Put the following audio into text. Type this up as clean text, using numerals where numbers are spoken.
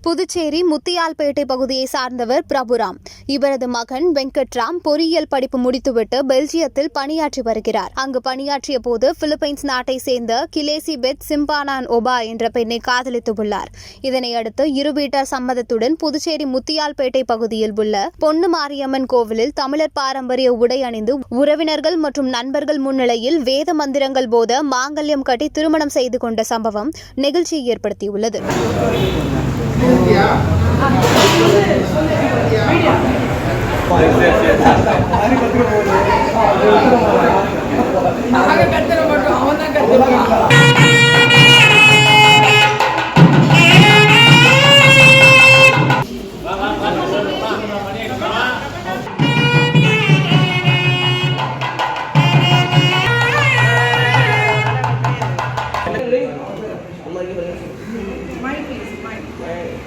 புதுச்சேரி முத்தியால்பேட்டை பகுதியை சார்ந்தவர் பிரபுராம். இவரது மகன் வெங்கட்ராம் பொறியியல் படிப்பு முடித்துவிட்டு பெல்ஜியத்தில் பணியாற்றி வருகிறார். அங்கு பணியாற்றிய போது பிலிப்பைன்ஸ் நாட்டை சேர்ந்த கிலேசிபெத் சிம்பானான் ஒபா என்ற பெண்ணை காதலித்துள்ளார். இதனையடுத்து இரு வீட்டார் சம்மதத்துடன் புதுச்சேரி முத்தியால்பேட்டை பகுதியில் உள்ள பொன்னு மாரியம்மன் கோவிலில் தமிழர் பாரம்பரிய உடை அணிந்து உறவினர்கள் மற்றும் நண்பர்கள் முன்னிலையில் வேத மந்திரங்கள் போத மாங்கல்யம் கட்டி திருமணம் செய்து கொண்ட சம்பவம் நெகிழ்ச்சியை ஏற்படுத்தியுள்ளது.